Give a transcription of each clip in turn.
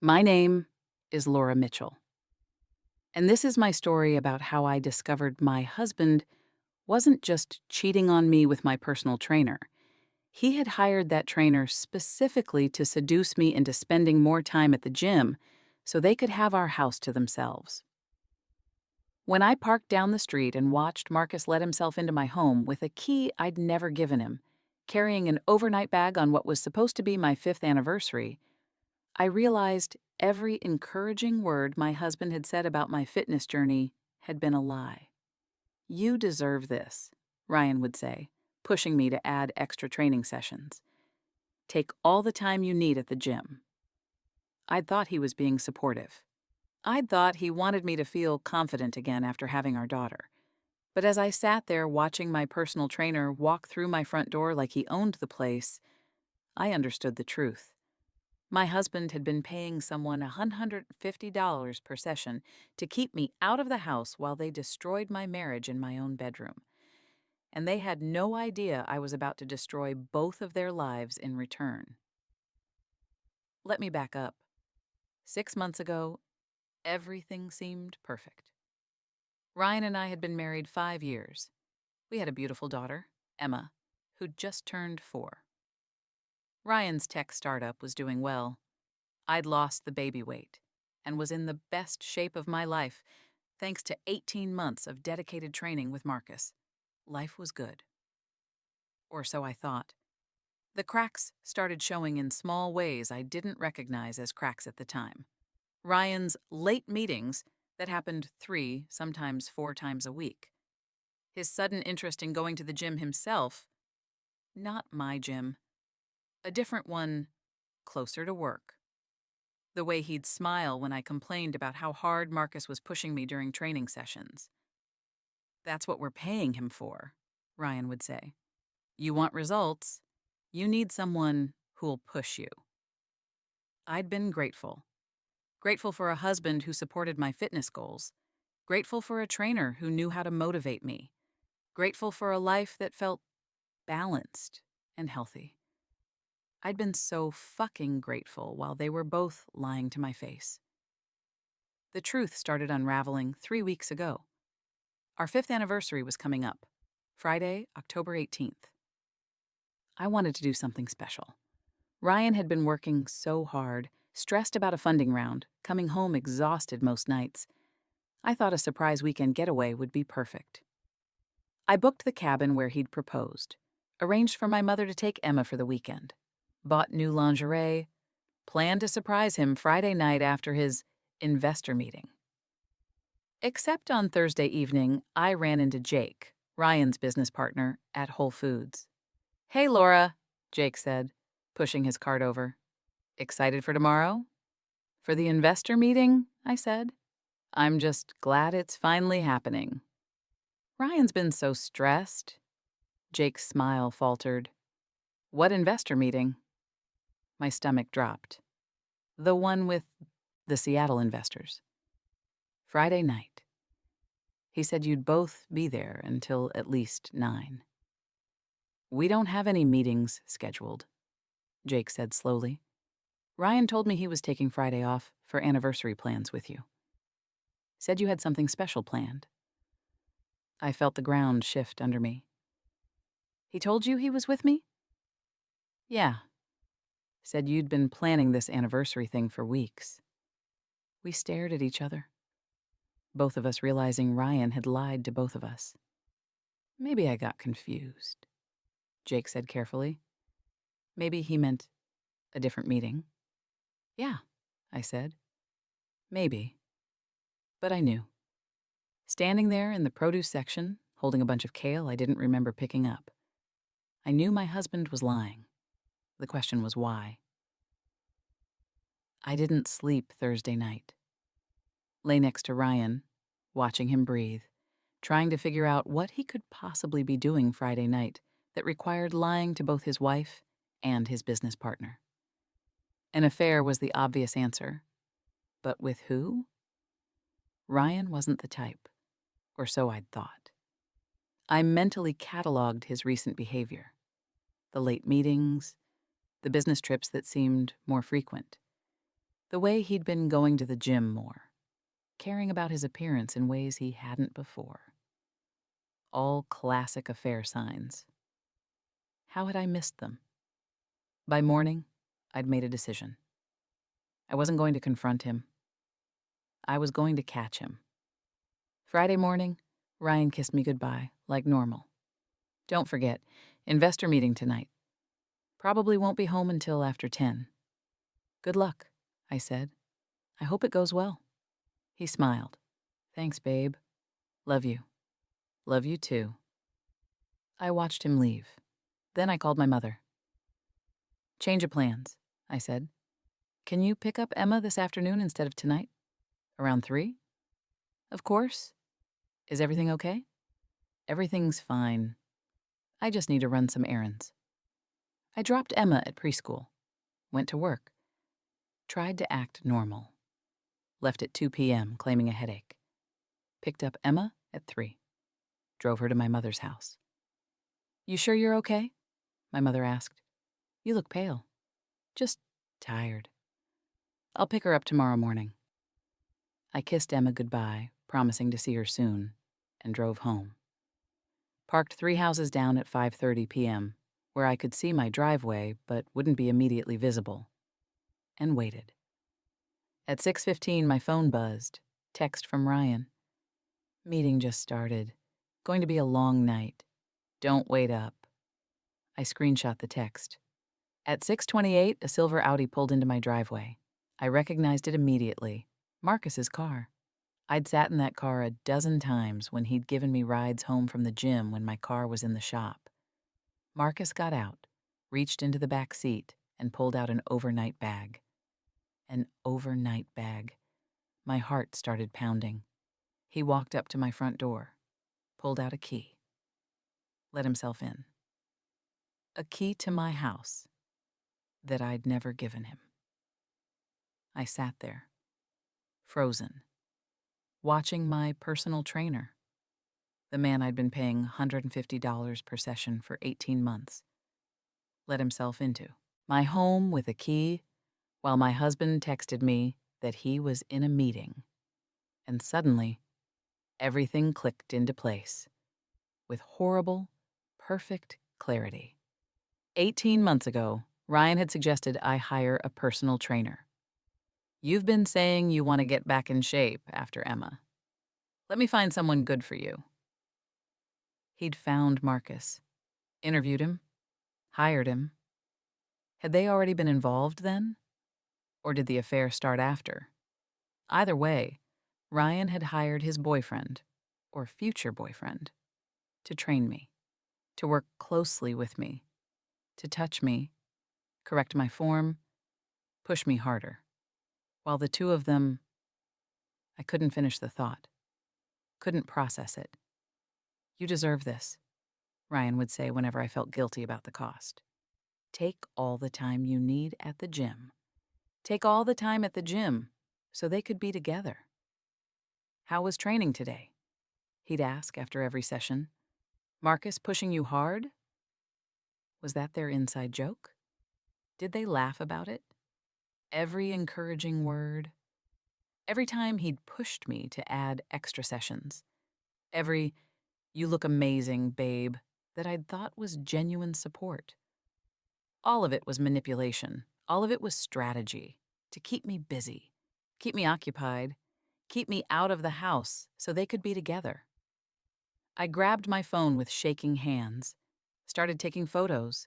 My name is Laura Mitchell, and this is my story about how I discovered my husband wasn't just cheating on me with my personal trainer. He had hired that trainer specifically to seduce me into spending more time at the gym so they could have our house to themselves. When I parked down the street and watched Marcus let himself into my home with a key I'd never given him, carrying an overnight bag on what was supposed to be my 5th anniversary, I realized every encouraging word my husband had said about my fitness journey had been a lie. "You deserve this," Ryan would say, pushing me to add extra training sessions. "Take all the time you need at the gym." I'd thought he was being supportive. I'd thought he wanted me to feel confident again after having our daughter. But as I sat there watching my personal trainer walk through my front door like he owned the place, I understood the truth. My husband had been paying someone $150 per session to keep me out of the house while they destroyed my marriage in my own bedroom. And they had no idea I was about to destroy both of their lives in return. Let me back up. 6 months ago, everything seemed perfect. Ryan and I had been married 5 years. We had a beautiful daughter, Emma, who'd just turned 4. Ryan's tech startup was doing well. I'd lost the baby weight and was in the best shape of my life thanks to 18 months of dedicated training with Marcus. Life was good. Or so I thought. The cracks started showing in small ways I didn't recognize as cracks at the time. Ryan's late meetings that happened 3, sometimes 4 times a week. His sudden interest in going to the gym himself. Not my gym. A different one, closer to work. The way he'd smile when I complained about how hard Marcus was pushing me during training sessions. "That's what we're paying him for," Ryan would say. "You want results, you need someone who'll push you." I'd been grateful. Grateful for a husband who supported my fitness goals. Grateful for a trainer who knew how to motivate me. Grateful for a life that felt balanced and healthy. I'd been so fucking grateful while they were both lying to my face. The truth started unraveling 3 weeks ago. Our 5th anniversary was coming up, Friday, October 18th. I wanted to do something special. Ryan had been working so hard, stressed about a funding round, coming home exhausted most nights. I thought a surprise weekend getaway would be perfect. I booked the cabin where he'd proposed, arranged for my mother to take Emma for the weekend, bought new lingerie, planned to surprise him Friday night after his investor meeting. Except on Thursday evening, I ran into Jake, Ryan's business partner, at Whole Foods. "Hey, Laura," Jake said, pushing his cart over. "Excited for tomorrow?" "For the investor meeting?" I said. "I'm just glad it's finally happening." "Ryan's been so stressed." Jake's smile faltered. "What investor meeting?" My stomach dropped. "The one with the Seattle investors. Friday night. He said you'd both be there until at least 9. "We don't have any meetings scheduled," Jake said slowly. "Ryan told me he was taking Friday off for anniversary plans with you. Said you had something special planned." I felt the ground shift under me. "He told you he was with me?" "Yeah. Said you'd been planning this anniversary thing for weeks." We stared at each other, both of us realizing Ryan had lied to both of us. "Maybe I got confused," Jake said carefully. "Maybe he meant a different meeting." "Yeah," I said. "Maybe." But I knew. Standing there in the produce section, holding a bunch of kale I didn't remember picking up, I knew my husband was lying. The question was why. I didn't sleep Thursday night. Lay next to Ryan, watching him breathe, trying to figure out what he could possibly be doing Friday night that required lying to both his wife and his business partner. An affair was the obvious answer. But with who? Ryan wasn't the type, or so I'd thought. I mentally cataloged his recent behavior. The late meetings, the business trips that seemed more frequent. The way he'd been going to the gym more, caring about his appearance in ways he hadn't before. All classic affair signs. How had I missed them? By morning, I'd made a decision. I wasn't going to confront him. I was going to catch him. Friday morning, Ryan kissed me goodbye, like normal. Don't forget, investor meeting tonight. Probably won't be home until after 10. Good luck, I said. I hope it goes well. He smiled. Thanks, babe. Love you. Love you too. I watched him leave. Then I called my mother. Change of plans, I said. Can you pick up Emma this afternoon instead of tonight? Around 3? Of course. Is everything okay? Everything's fine. I just need to run some errands. I dropped Emma at preschool, went to work, tried to act normal. Left at 2 p.m., claiming a headache. Picked up Emma at 3. Drove her to my mother's house. You sure you're okay? My mother asked. You look pale. Just tired. I'll pick her up tomorrow morning. I kissed Emma goodbye, promising to see her soon, and drove home. Parked 3 houses down at 5:30 p.m., where I could see my driveway but wouldn't be immediately visible, and waited. At 6:15, my phone buzzed. Text from Ryan. Meeting just started. Going to be a long night. Don't wait up. I screenshot the text. At 6:28, a silver Audi pulled into my driveway. I recognized it immediately. Marcus's car. I'd sat in that car a dozen times when he'd given me rides home from the gym when my car was in the shop. Marcus got out, reached into the back seat, and pulled out an overnight bag. An overnight bag. My heart started pounding. He walked up to my front door, pulled out a key, let himself in. A key to my house that I'd never given him. I sat there, frozen, watching my personal trainer, the man I'd been paying $150 per session for 18 months, let himself into my home with a key while my husband texted me that he was in a meeting. And suddenly, everything clicked into place with horrible, perfect clarity. 18 months ago, Ryan had suggested I hire a personal trainer. You've been saying you want to get back in shape after Emma. Let me find someone good for you. He'd found Marcus, interviewed him, hired him. Had they already been involved then? Or did the affair start after? Either way, Ryan had hired his boyfriend, or future boyfriend, to train me, to work closely with me, to touch me, correct my form, push me harder. While the two of them, I couldn't finish the thought, couldn't process it. You deserve this, Ryan would say whenever I felt guilty about the cost. Take all the time you need at the gym. Take all the time at the gym so they could be together. How was training today? He'd ask after every session. Marcus pushing you hard? Was that their inside joke? Did they laugh about it? Every encouraging word? Every time he'd pushed me to add extra sessions? Every, you look amazing, babe, that I'd thought was genuine support? All of it was manipulation. All of it was strategy to keep me busy, keep me occupied, keep me out of the house so they could be together. I grabbed my phone with shaking hands, started taking photos,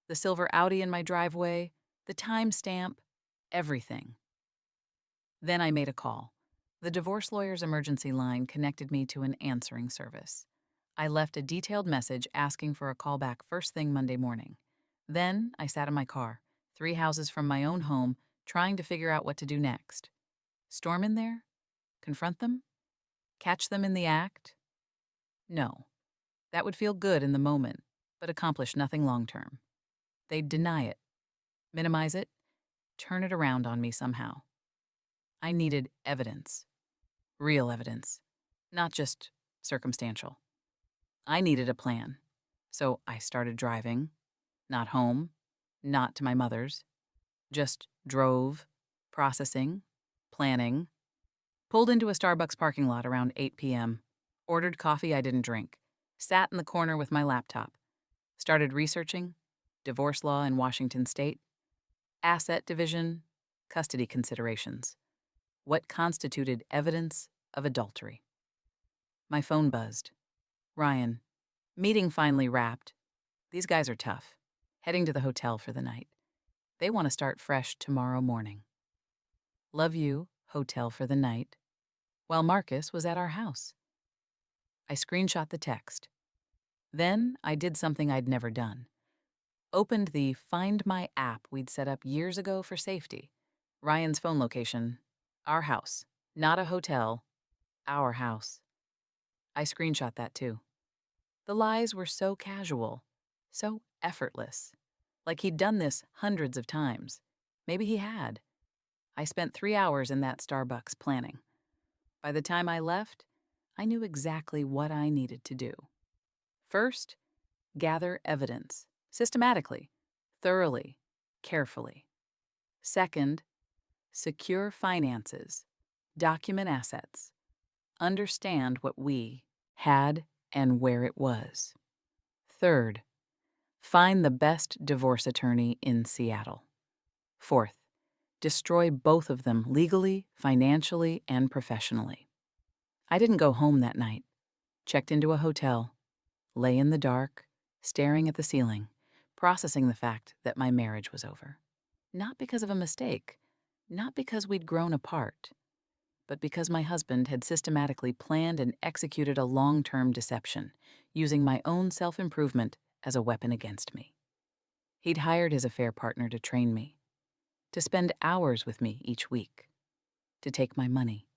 the silver Audi in my driveway, the timestamp, everything. Then I made a call. The divorce lawyer's emergency line connected me to an answering service. I left a detailed message asking for a call back first thing Monday morning. Then I sat in my car, 3 houses from my own home, trying to figure out what to do next. Storm in there? Confront them? Catch them in the act? No. That would feel good in the moment, but accomplish nothing long-term. They'd deny it, minimize it, turn it around on me somehow. I needed evidence. Real evidence. Not just circumstantial. I needed a plan. So I started driving. Not home. Not to my mother's. Just drove. Processing, planning, pulled into a Starbucks parking lot around 8 p.m., ordered coffee I didn't drink, sat in the corner with my laptop, started researching divorce law in Washington state, asset division, custody considerations, what constituted evidence of adultery. My phone buzzed. Ryan, meeting finally wrapped. These guys are tough. Heading to the hotel for the night. They want to start fresh tomorrow morning. Love you, hotel for the night. While Marcus was at our house. I screenshot the text. Then I did something I'd never done. Opened the Find My app we'd set up years ago for safety. Ryan's phone location, our house. Not a hotel, our house. I screenshot that too. The lies were so casual, so effortless. Like he'd done this hundreds of times. Maybe he had. I spent 3 hours in that Starbucks planning. By the time I left, I knew exactly what I needed to do. First, gather evidence, systematically, thoroughly, carefully. Second, secure finances, document assets, understand what we had and where it was. Third, find the best divorce attorney in Seattle. Fourth, destroy both of them legally, financially, and professionally. I didn't go home that night. Checked into a hotel, lay in the dark, staring at the ceiling, processing the fact that my marriage was over. Not because of a mistake, not because we'd grown apart, but because my husband had systematically planned and executed a long-term deception, using my own self-improvement as a weapon against me. He'd hired his affair partner to train me, to spend hours with me each week, to take my money,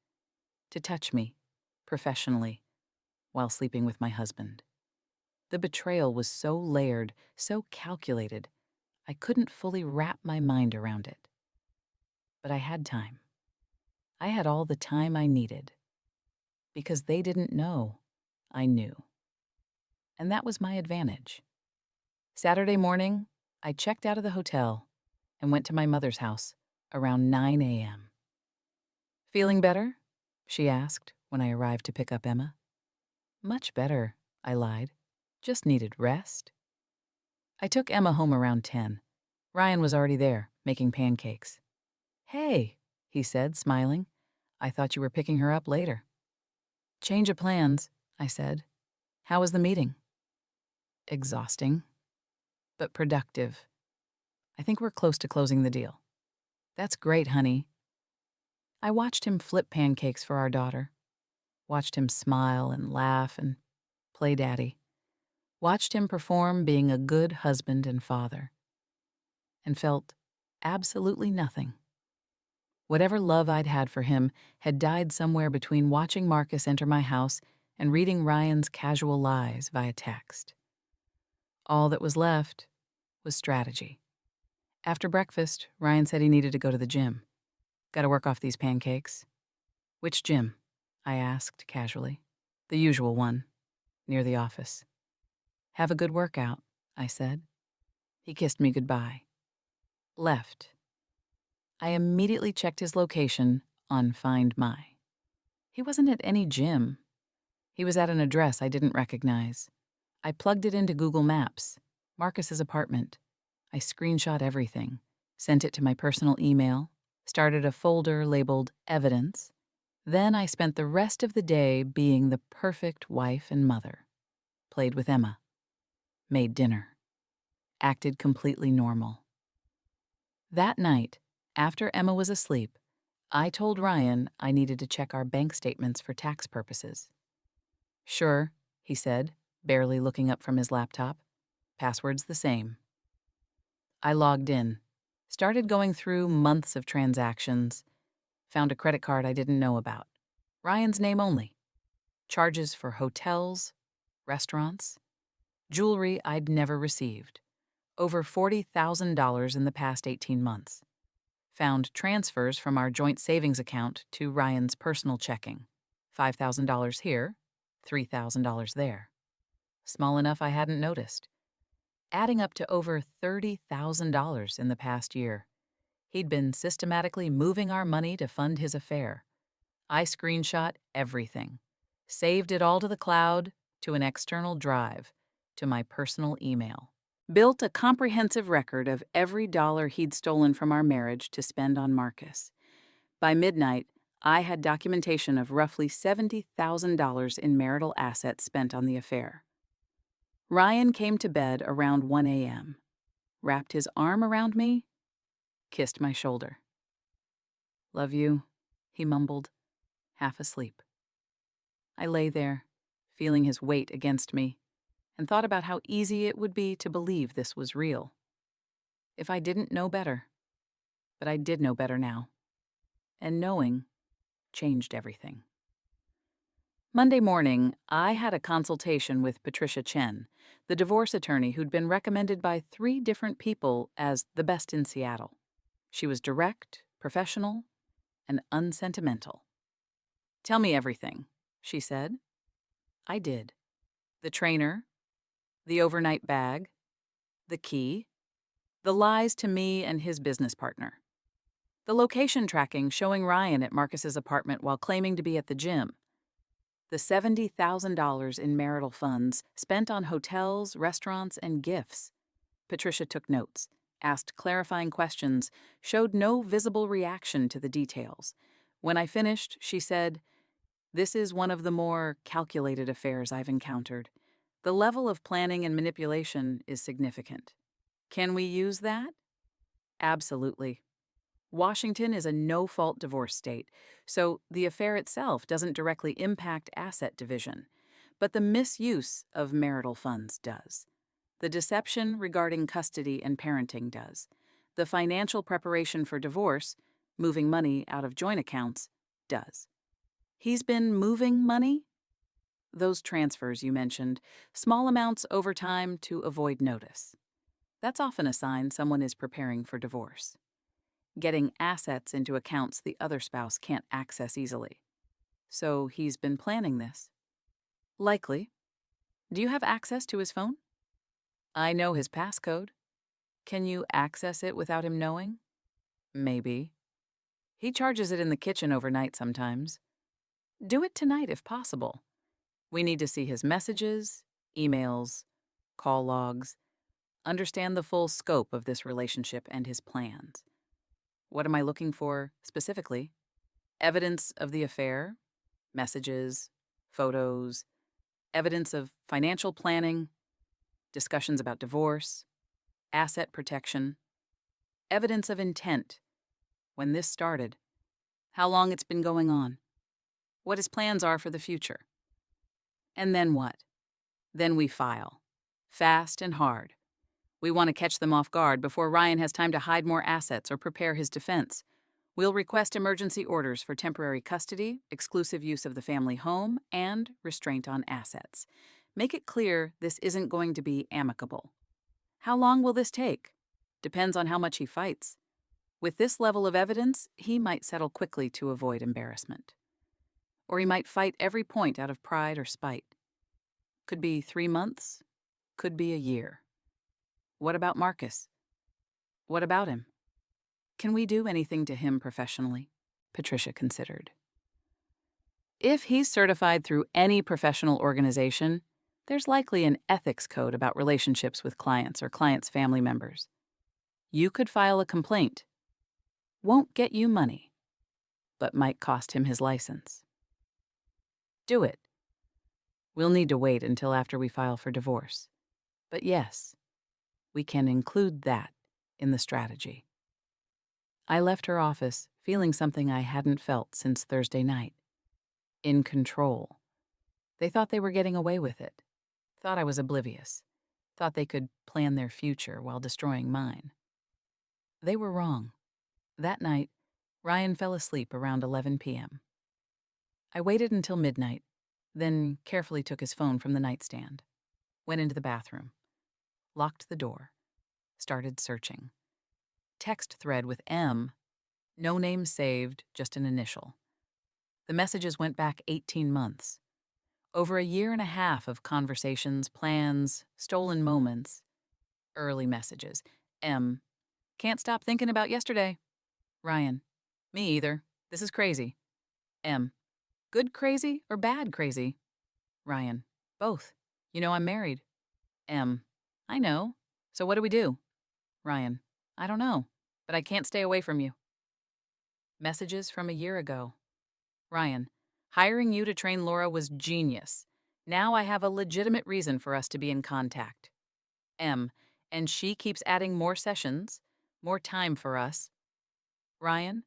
to touch me, professionally, while sleeping with my husband. The betrayal was so layered, so calculated, I couldn't fully wrap my mind around it. But I had time. I had all the time I needed. Because they didn't know, I knew. And that was my advantage. Saturday morning, I checked out of the hotel and went to my mother's house around 9 a.m. "Feeling better?" she asked when I arrived to pick up Emma. "Much better," I lied. "Just needed rest." I took Emma home around 10. Ryan was already there, making pancakes. "Hey," he said, smiling. "I thought you were picking her up later." "Change of plans," I said. "How was the meeting?" "Exhausting, but productive. I think we're close to closing the deal." "That's great, honey." I watched him flip pancakes for our daughter. Watched him smile and laugh and play daddy. Watched him perform being a good husband and father. And felt absolutely nothing. Whatever love I'd had for him had died somewhere between watching Marcus enter my house and reading Ryan's casual lies via text. All that was left was strategy. After breakfast, Ryan said he needed to go to the gym. "Gotta work off these pancakes." "Which gym?" I asked casually. "The usual one, near the office." "Have a good workout," I said. He kissed me goodbye. Left. I immediately checked his location on Find My. He wasn't at any gym. He was at an address I didn't recognize. I plugged it into Google Maps, Marcus's apartment. I screenshot everything, sent it to my personal email, started a folder labeled Evidence. Then I spent the rest of the day being the perfect wife and mother. Played with Emma. Made dinner. Acted completely normal. That night, after Emma was asleep, I told Ryan I needed to check our bank statements for tax purposes. "Sure," he said, barely looking up from his laptop. "Password's the same." I logged in, started going through months of transactions, found a credit card I didn't know about. Ryan's name only. Charges for hotels, restaurants, jewelry I'd never received. Over $40,000 in the past 18 months. Found transfers from our joint savings account to Ryan's personal checking. $5,000 here, $3,000 there. Small enough I hadn't noticed. Adding up to over $30,000 in the past year. He'd been systematically moving our money to fund his affair. I screenshot everything, saved it all to the cloud, to an external drive, to my personal email. Built a comprehensive record of every dollar he'd stolen from our marriage to spend on Marcus. By midnight, I had documentation of roughly $70,000 in marital assets spent on the affair. Ryan came to bed around 1 a.m., wrapped his arm around me, kissed my shoulder. "Love you," he mumbled, half asleep. I lay there, feeling his weight against me, and thought about how easy it would be to believe this was real. If I didn't know better. But I did know better now. And knowing changed everything. Monday morning, I had a consultation with Patricia Chen, the divorce attorney who'd been recommended by 3 different people as the best in Seattle. She was direct, professional, and unsentimental. "Tell me everything," she said. I did. The trainer, the overnight bag, the key, the lies to me and his business partner, the location tracking showing Ryan at Marcus's apartment while claiming to be at the gym, the $70,000 in marital funds spent on hotels, restaurants, and gifts. Patricia took notes, asked clarifying questions, showed no visible reaction to the details. When I finished, she said, "This is one of the more calculated affairs I've encountered. The level of planning and manipulation is significant. Can we use that?" Absolutely. Washington is a no-fault divorce state, so the affair itself doesn't directly impact asset division. But the misuse of marital funds does. The deception regarding custody and parenting does. The financial preparation for divorce, moving money out of joint accounts, does. He's been moving money? Those transfers you mentioned, small amounts over time to avoid notice. That's often a sign someone is preparing for divorce. Getting assets into accounts the other spouse can't access easily. So he's been planning this. Likely. Do you have access to his phone? I know his passcode. Can you access it without him knowing? Maybe. He charges it in the kitchen overnight sometimes. Do it tonight if possible. We need to see his messages, emails, call logs, understand the full scope of this relationship and his plans. What am I looking for specifically? Evidence of the affair, messages, photos, evidence of financial planning, discussions about divorce, asset protection, evidence of intent, when this started, how long it's been going on, what his plans are for the future. And then what? Then we file. Fast and hard. We want to catch them off guard before Ryan has time to hide more assets or prepare his defense. We'll request emergency orders for temporary custody, exclusive use of the family home, and restraint on assets. Make it clear this isn't going to be amicable. How long will this take? Depends on how much he fights. With this level of evidence, he might settle quickly to avoid embarrassment. Or he might fight every point out of pride or spite. Could be 3 months, could be a year. What about Marcus? What about him? Can we do anything to him professionally? Patricia considered. If he's certified through any professional organization, there's likely an ethics code about relationships with clients or clients' family members. You could file a complaint. Won't get you money, but might cost him his license. Do it. We'll need to wait until after we file for divorce. But yes, we can include that in the strategy. I left her office feeling something I hadn't felt since Thursday night. In control. They thought they were getting away with it. Thought I was oblivious. Thought they could plan their future while destroying mine. They were wrong. That night, Ryan fell asleep around 11 p.m. I waited until midnight, then carefully took his phone from the nightstand, went into the bathroom, locked the door, started searching. Text thread with M, no name saved, just an initial. The messages went back 18 months. Over a year and a half of conversations, plans, stolen moments. Early messages. M, can't stop thinking about yesterday. Ryan. Me either. This is crazy. M. Good crazy or bad crazy? Ryan. Both. You know I'm married. M. I know. So what do we do? Ryan. I don't know, but I can't stay away from you. Messages from a year ago. Ryan. Hiring you to train Laura was genius. Now I have a legitimate reason for us to be in contact. M. And she keeps adding more sessions, more time for us. Ryan.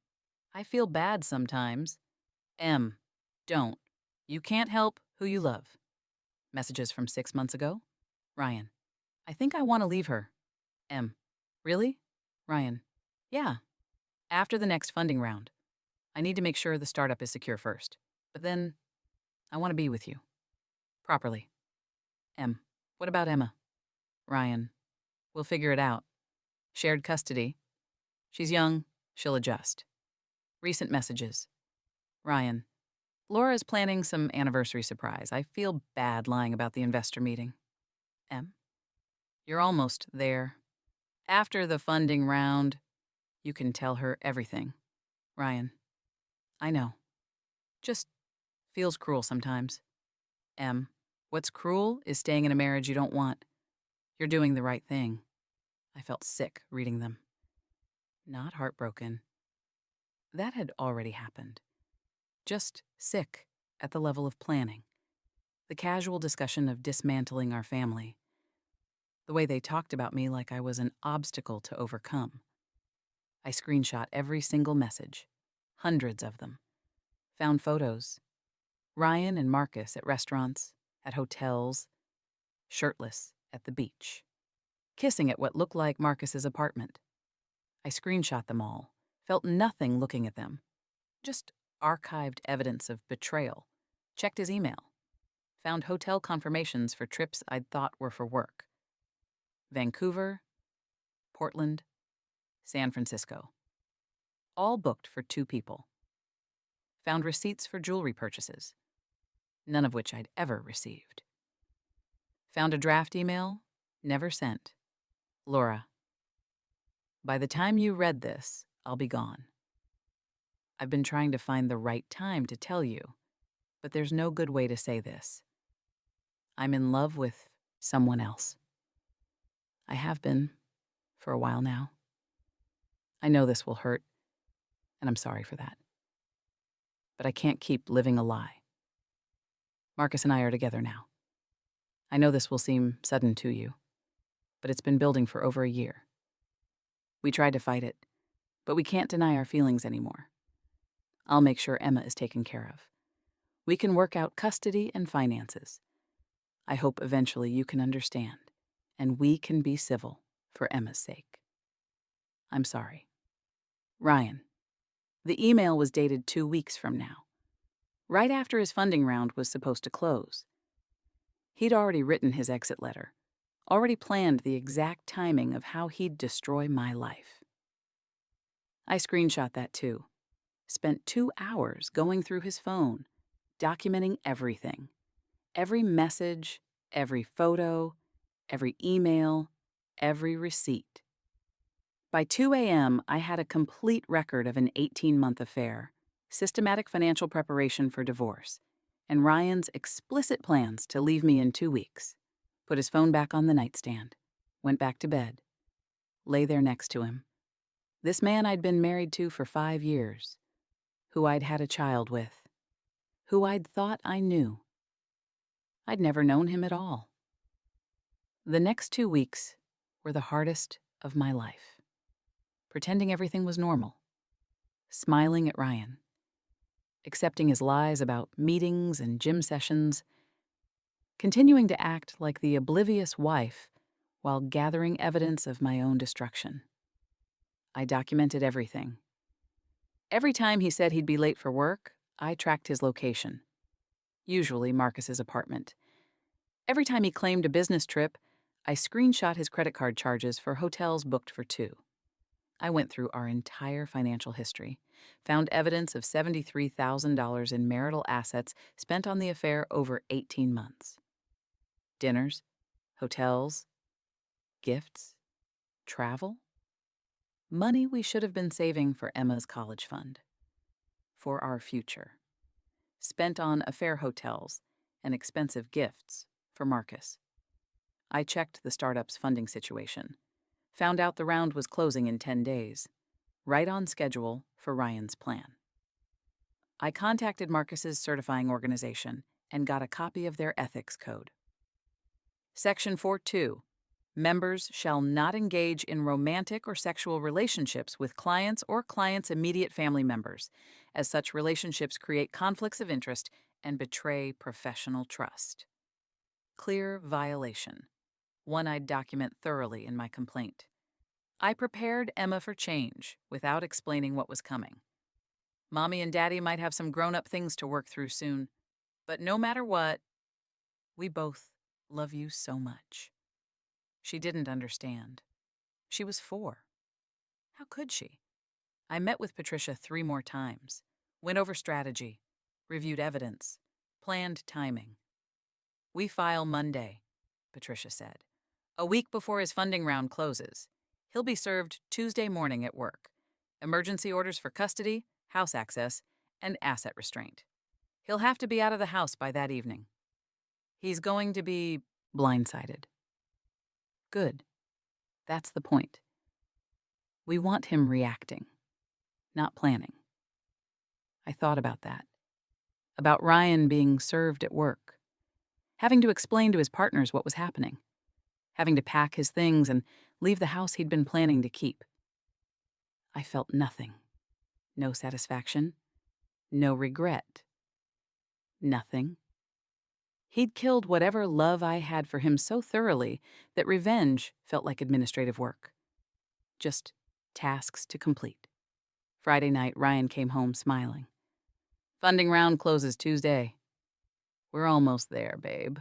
I feel bad sometimes. M. Don't. You can't help who you love. Messages from 6 months ago. Ryan. I think I want to leave her. M. Really? Ryan. Yeah. After the next funding round. I need to make sure the startup is secure first. But then, I want to be with you. Properly. M. What about Emma? Ryan. We'll figure it out. Shared custody. She's young. She'll adjust. Recent messages. Ryan. Laura's planning some anniversary surprise. I feel bad lying about the investor meeting. M. You're almost there. After the funding round, you can tell her everything. Ryan. I know. Just feels cruel sometimes. M. What's cruel is staying in a marriage you don't want. You're doing the right thing. I felt sick reading them. Not heartbroken. That had already happened. Just sick at the level of planning. The casual discussion of dismantling our family. The way they talked about me like I was an obstacle to overcome. I screenshot every single message. Hundreds of them. Found photos. Ryan and Marcus at restaurants, at hotels, shirtless at the beach. Kissing at what looked like Marcus's apartment. I screenshot them all. Felt nothing looking at them. Just archived evidence of betrayal. Checked his email. Found hotel confirmations for trips I'd thought were for work. Vancouver, Portland, San Francisco. All booked for 2 people. Found receipts for jewelry purchases, none of which I'd ever received. Found a draft email, never sent. Laura. By the time you read this, I'll be gone. I've been trying to find the right time to tell you, but there's no good way to say this. I'm in love with someone else. I have been for a while now. I know this will hurt, and I'm sorry for that. But I can't keep living a lie. Marcus and I are together now. I know this will seem sudden to you, but it's been building for over a year. We tried to fight it, but we can't deny our feelings anymore. I'll make sure Emma is taken care of. We can work out custody and finances. I hope eventually you can understand, and we can be civil for Emma's sake. I'm sorry. Ryan. The email was dated 2 weeks from now, right after his funding round was supposed to close. He'd already written his exit letter, already planned the exact timing of how he'd destroy my life. I screenshot that too. Spent 2 hours going through his phone, documenting everything. Every message, every photo, every email, every receipt. By 2 a.m., I had a complete record of an 18-month affair, systematic financial preparation for divorce, and Ryan's explicit plans to leave me in 2 weeks. Put his phone back on the nightstand, went back to bed, lay there next to him. This man I'd been married to for 5 years, who I'd had a child with, who I'd thought I knew. I'd never known him at all. The next 2 weeks were the hardest of my life. Pretending everything was normal, smiling at Ryan, accepting his lies about meetings and gym sessions, continuing to act like the oblivious wife while gathering evidence of my own destruction. I documented everything. Every time he said he'd be late for work, I tracked his location, usually Marcus's apartment. Every time he claimed a business trip, I screenshot his credit card charges for hotels booked for 2. I went through our entire financial history, found evidence of $73,000 in marital assets spent on the affair over 18 months. Dinners, hotels, gifts, travel. Money we should have been saving for Emma's college fund, for our future, spent on affair hotels and expensive gifts for Marcus. I checked the startup's funding situation, found out the round was closing in 10 days, right on schedule for Ryan's plan. I contacted Marcus's certifying organization and got a copy of their ethics code. Section 4.2. Members shall not engage in romantic or sexual relationships with clients or clients' immediate family members, as such relationships create conflicts of interest and betray professional trust. Clear violation. One I'd document thoroughly in my complaint. I prepared Emma for change without explaining what was coming. Mommy and Daddy might have some grown-up things to work through soon, but no matter what, we both love you so much. She didn't understand. She was 4. How could she? I met with Patricia 3 more times, went over strategy, reviewed evidence, planned timing. We file Monday, Patricia said. A week before his funding round closes. He'll be served Tuesday morning at work. Emergency orders for custody, house access, and asset restraint. He'll have to be out of the house by that evening. He's going to be blindsided. Good. That's the point. We want him reacting, not planning. I thought about that. About Ryan being served at work, having to explain to his partners what was happening, having to pack his things and leave the house he'd been planning to keep. I felt nothing. No satisfaction. No regret. Nothing. He'd killed whatever love I had for him so thoroughly that revenge felt like administrative work. Just tasks to complete. Friday night, Ryan came home smiling. Funding round closes Tuesday. We're almost there, babe.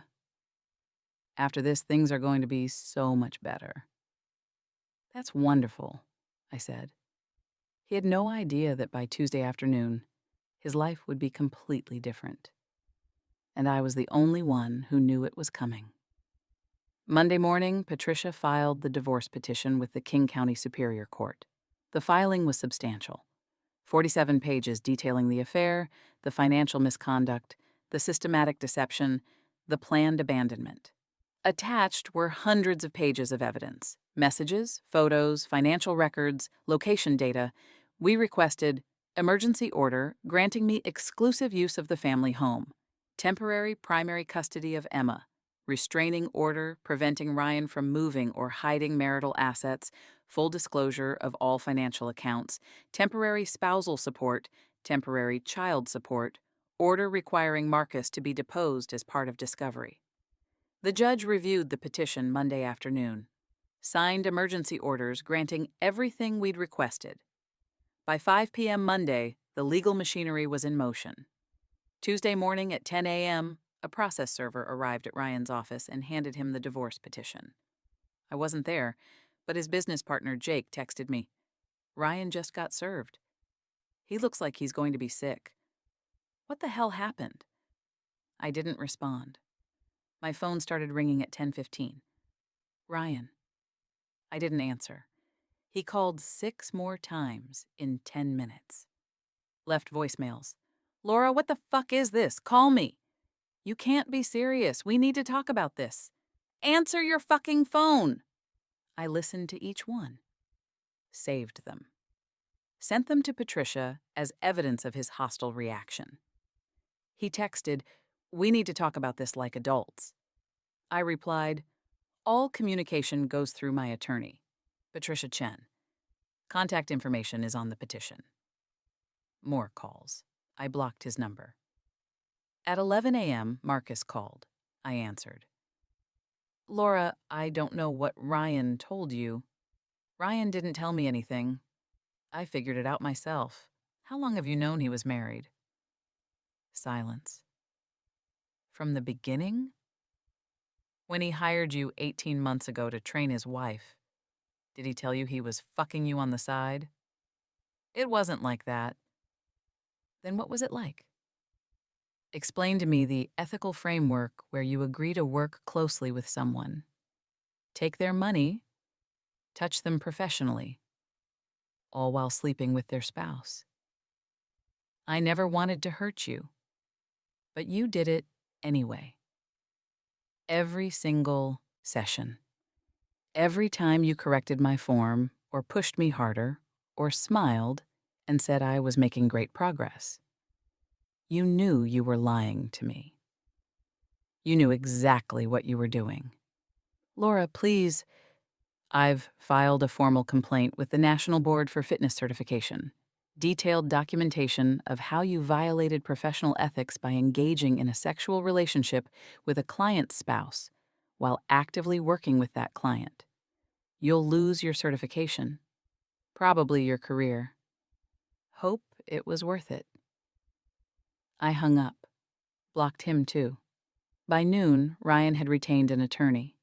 After this, things are going to be so much better. That's wonderful, I said. He had no idea that by Tuesday afternoon, his life would be completely different. And I was the only one who knew it was coming. Monday morning, Patricia filed the divorce petition with the King County Superior Court. The filing was substantial. 47 pages detailing the affair, the financial misconduct, the systematic deception, the planned abandonment. Attached were hundreds of pages of evidence, messages, photos, financial records, location data. We requested emergency order granting me exclusive use of the family home, temporary primary custody of Emma, restraining order preventing Ryan from moving or hiding marital assets, full disclosure of all financial accounts, temporary spousal support, temporary child support, order requiring Marcus to be deposed as part of discovery. The judge reviewed the petition Monday afternoon, signed emergency orders granting everything we'd requested. By 5 p.m. Monday, the legal machinery was in motion. Tuesday morning at 10 a.m., a process server arrived at Ryan's office and handed him the divorce petition. I wasn't there, but his business partner Jake texted me. Ryan just got served. He looks like he's going to be sick. What the hell happened? I didn't respond. My phone started ringing at 10:15. Ryan. I didn't answer. He called 6 more times in 10 minutes. Left voicemails. Laura, what the fuck is this? Call me. You can't be serious. We need to talk about this. Answer your fucking phone. I listened to each one. Saved them. Sent them to Patricia as evidence of his hostile reaction. He texted, "We need to talk about this like adults." I replied, "All communication goes through my attorney, Patricia Chen. Contact information is on the petition." More calls. I blocked his number. At 11 a.m., Marcus called. I answered. Laura, I don't know what Ryan told you. Ryan didn't tell me anything. I figured it out myself. How long have you known he was married? Silence. From the beginning? When he hired you 18 months ago to train his wife, did he tell you he was fucking you on the side? It wasn't like that. Then what was it like? Explain to me the ethical framework where you agree to work closely with someone, take their money, touch them professionally, all while sleeping with their spouse. I never wanted to hurt you, but you did it anyway. Every single session. Every time you corrected my form, or pushed me harder, or smiled and said I was making great progress. You knew you were lying to me. You knew exactly what you were doing. Laura, please. I've filed a formal complaint with the National Board for Fitness Certification. Detailed documentation of how you violated professional ethics by engaging in a sexual relationship with a client's spouse while actively working with that client. You'll lose your certification, probably your career. Hope it was worth it. I hung up, blocked him too. By noon, Ryan had retained an attorney.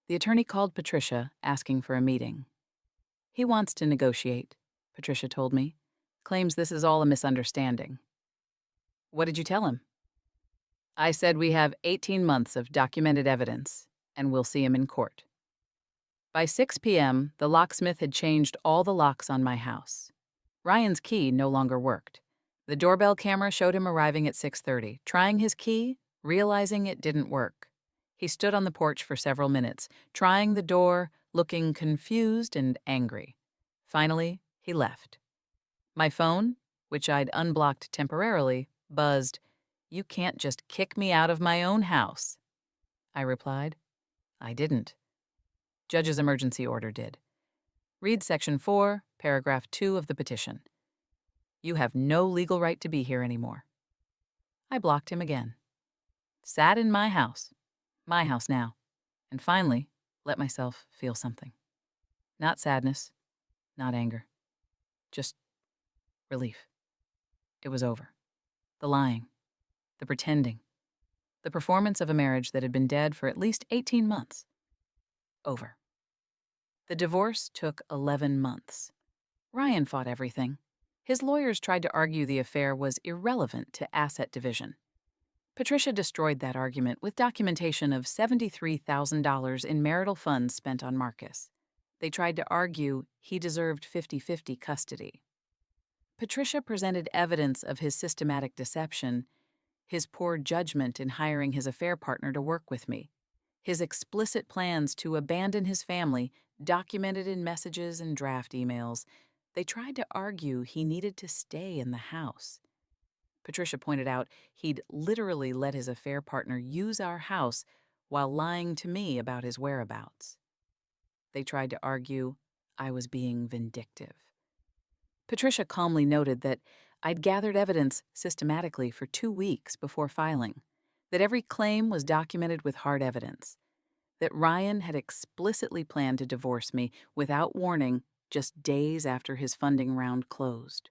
The attorney called Patricia, asking for a meeting. He wants to negotiate, Patricia told me. Claims this is all a misunderstanding. What did you tell him? I said we have 18 months of documented evidence, and we'll see him in court. By 6 p.m., the locksmith had changed all the locks on my house. Ryan's key no longer worked. The doorbell camera showed him arriving at 6:30, trying his key, realizing it didn't work. He stood on the porch for several minutes, trying the door, looking confused and angry. Finally, he left. My phone, which I'd unblocked temporarily, buzzed. You can't just kick me out of my own house. I replied. I didn't. Judge's emergency order did. Read Section 4, Paragraph 2 of the petition. You have no legal right to be here anymore. I blocked him again. Sat in my house now, and finally let myself feel something. Not sadness, not anger, just relief. It was over. The lying, the pretending, the performance of a marriage that had been dead for at least 18 months. Over. The divorce took 11 months. Ryan fought everything. His lawyers tried to argue the affair was irrelevant to asset division. Patricia destroyed that argument with documentation of $73,000 in marital funds spent on Marcus. They tried to argue he deserved 50-50 custody. Patricia presented evidence of his systematic deception, his poor judgment in hiring his affair partner to work with me, his explicit plans to abandon his family, documented in messages and draft emails. They tried to argue he needed to stay in the house. Patricia pointed out he'd literally let his affair partner use our house while lying to me about his whereabouts. They tried to argue I was being vindictive. Patricia calmly noted that I'd gathered evidence systematically for 2 weeks before filing, that every claim was documented with hard evidence, that Ryan had explicitly planned to divorce me without warning just days after his funding round closed.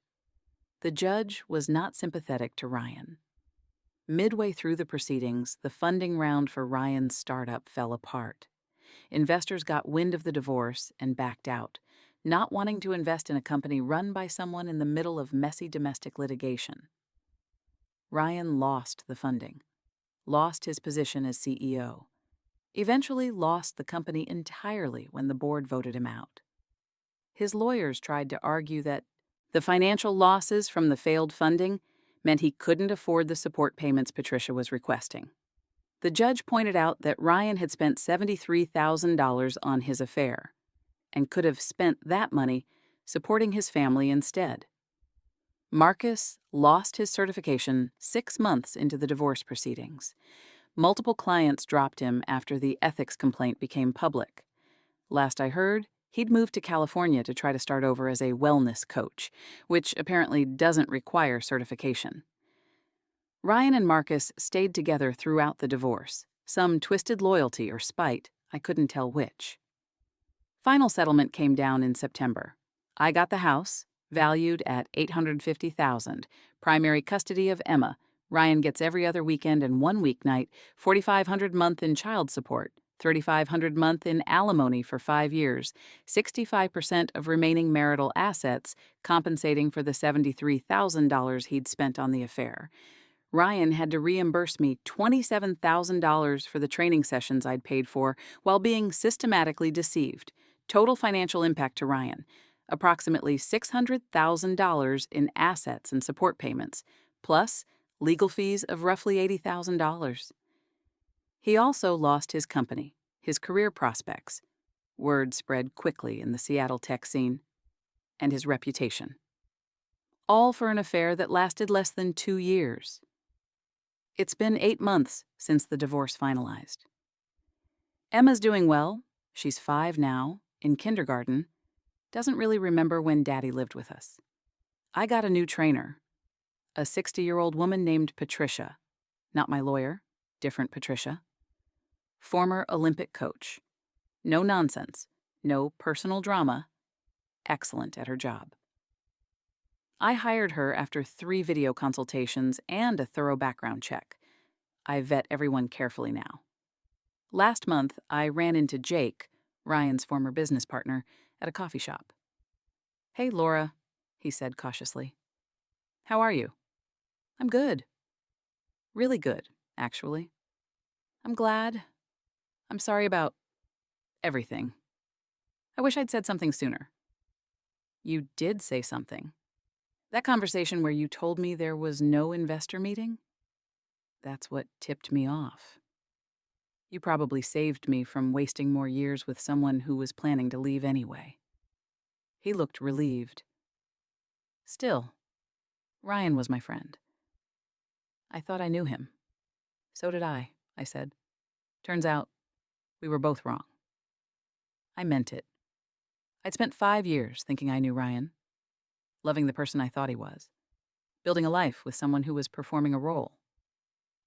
The judge was not sympathetic to Ryan. Midway through the proceedings, the funding round for Ryan's startup fell apart. Investors got wind of the divorce and backed out, not wanting to invest in a company run by someone in the middle of messy domestic litigation. Ryan lost the funding, lost his position as CEO, eventually lost the company entirely when the board voted him out. His lawyers tried to argue that the financial losses from the failed funding meant he couldn't afford the support payments Patricia was requesting. The judge pointed out that Ryan had spent $73,000 on his affair and could have spent that money supporting his family instead. Marcus lost his certification 6 months into the divorce proceedings. Multiple clients dropped him after the ethics complaint became public. Last I heard, he'd moved to California to try to start over as a wellness coach, which apparently doesn't require certification. Ryan and Marcus stayed together throughout the divorce, some twisted loyalty or spite, I couldn't tell which. Final settlement came down in September. I got the house, valued at $850,000, primary custody of Emma. Ryan gets every other weekend and 1 weeknight, $4,500 a month in child support, $3,500 a month in alimony for 5 years, 65% of remaining marital assets, compensating for the $73,000 he'd spent on the affair. Ryan had to reimburse me $27,000 for the training sessions I'd paid for while being systematically deceived. Total financial impact to Ryan, approximately $600,000 in assets and support payments, plus legal fees of roughly $80,000. He also lost his company, his career prospects, word spread quickly in the Seattle tech scene, and his reputation. All for an affair that lasted less than 2 years. It's been 8 months since the divorce finalized. Emma's doing well. She's 5 now, in kindergarten. Doesn't really remember when Daddy lived with us. I got a new trainer, a 60-year-old woman named Patricia. Not my lawyer, different Patricia. Former Olympic coach. No nonsense, no personal drama. Excellent at her job. I hired her after 3 video consultations and a thorough background check. I vet everyone carefully now. Last month, I ran into Jake, Ryan's former business partner, at a coffee shop. "Hey, Laura," he said cautiously. "How are you?" "I'm good. Really good, actually. I'm glad. I'm sorry about everything. I wish I'd said something sooner." "You did say something. That conversation where you told me there was no investor meeting? That's what tipped me off. You probably saved me from wasting more years with someone who was planning to leave anyway." He looked relieved. "Still, Ryan was my friend. I thought I knew him." "So did I said. "Turns out, we were both wrong." I meant it. I'd spent 5 years thinking I knew Ryan, loving the person I thought he was, building a life with someone who was performing a role.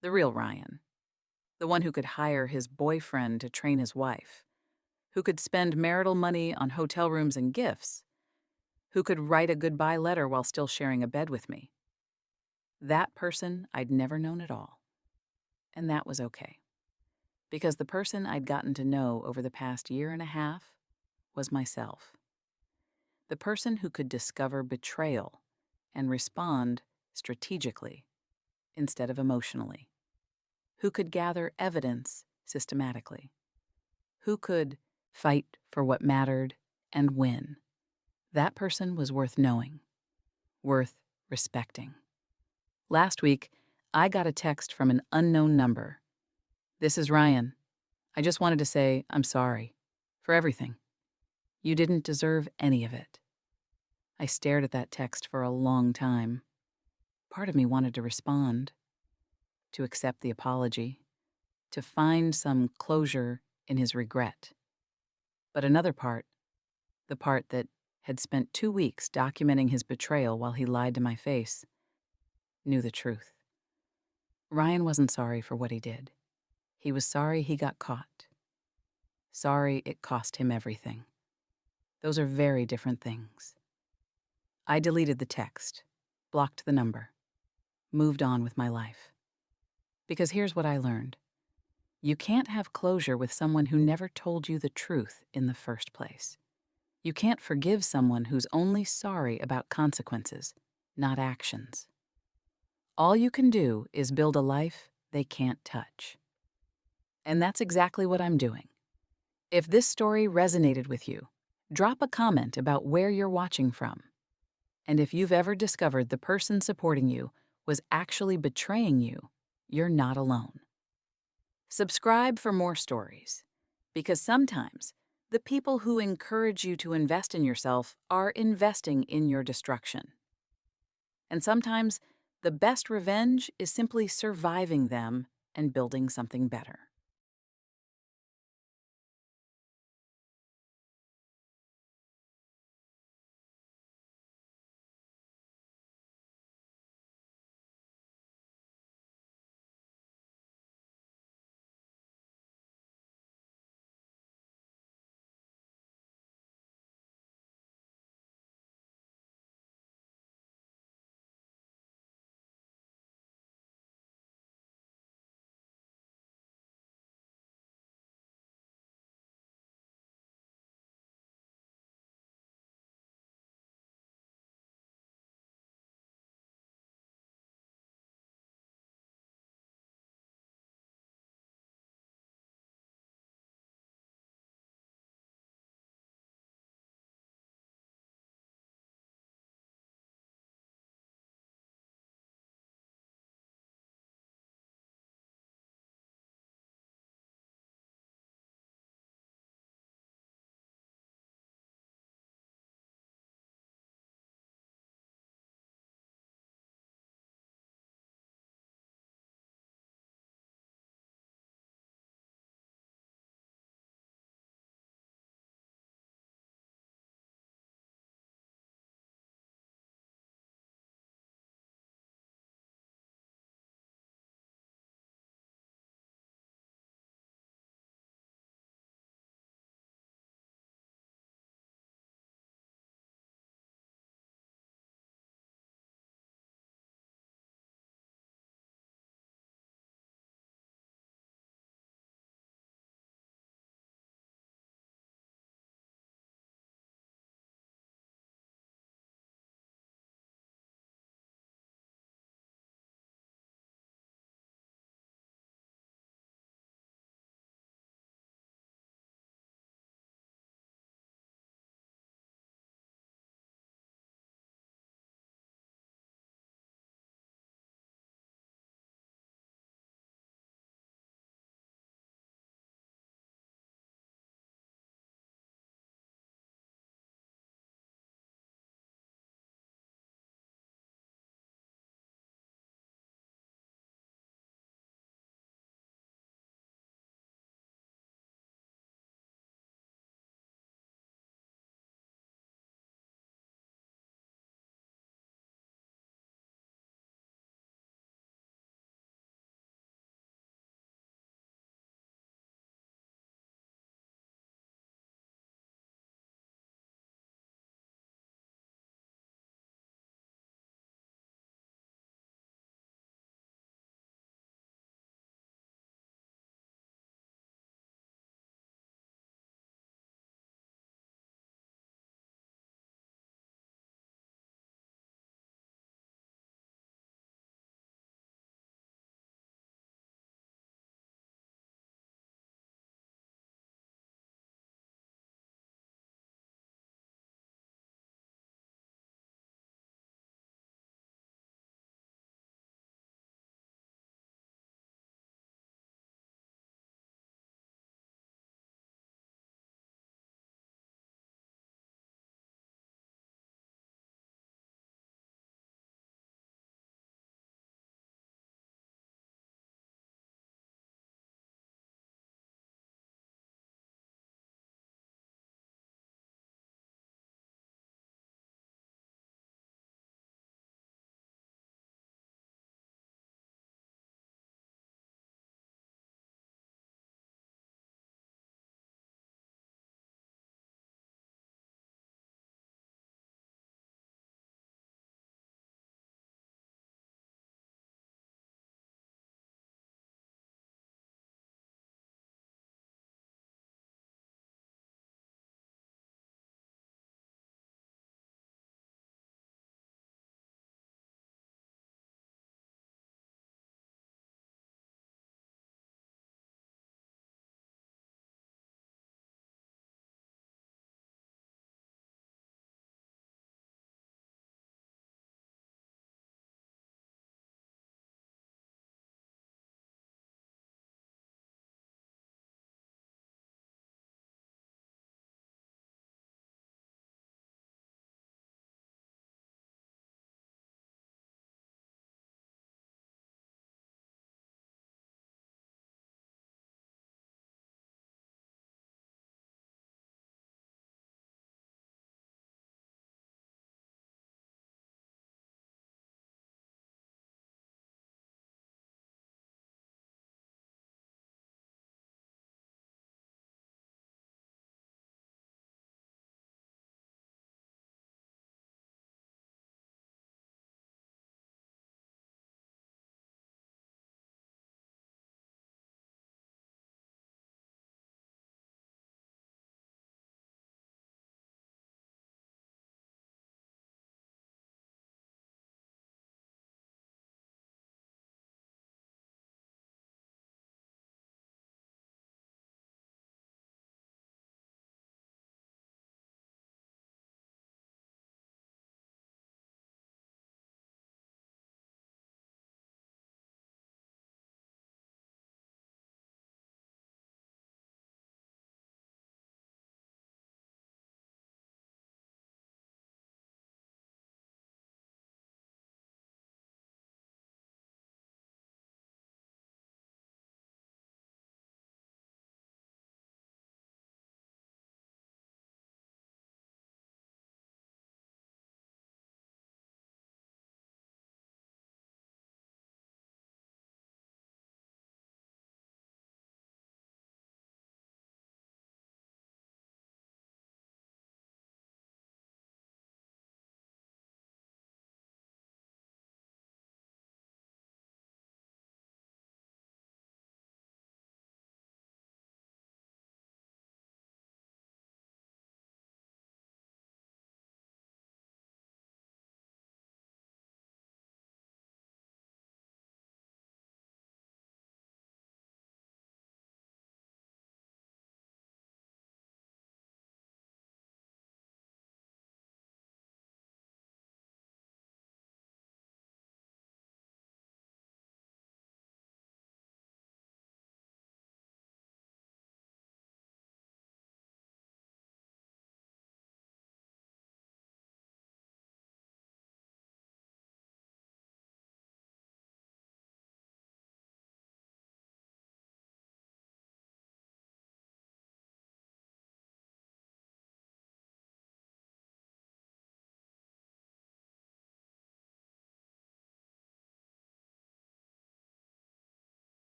The real Ryan. The one who could hire his boyfriend to train his wife, who could spend marital money on hotel rooms and gifts, who could write a goodbye letter while still sharing a bed with me. That person I'd never known at all. And that was okay. Because the person I'd gotten to know over the past 1.5 years was myself. The person who could discover betrayal and respond strategically instead of emotionally. Who could gather evidence systematically. Who could fight for what mattered and win. That person was worth knowing, worth respecting. Last week, I got a text from an unknown number. "This is Ryan. I just wanted to say I'm sorry for everything. You didn't deserve any of it." I stared at that text for a long time. Part of me wanted to respond, to accept the apology, to find some closure in his regret. But another part, the part that had spent 2 weeks documenting his betrayal while he lied to my face, knew the truth. Ryan wasn't sorry for what he did. He was sorry he got caught. Sorry it cost him everything. Those are very different things. I deleted the text, blocked the number, moved on with my life. Because here's what I learned. You can't have closure with someone who never told you the truth in the first place. You can't forgive someone who's only sorry about consequences, not actions. All you can do is build a life they can't touch. And that's exactly what I'm doing. If this story resonated with you, drop a comment about where you're watching from. And if you've ever discovered the person supporting you was actually betraying you, you're not alone. Subscribe for more stories, because sometimes the people who encourage you to invest in yourself are investing in your destruction. And sometimes the best revenge is simply surviving them and building something better.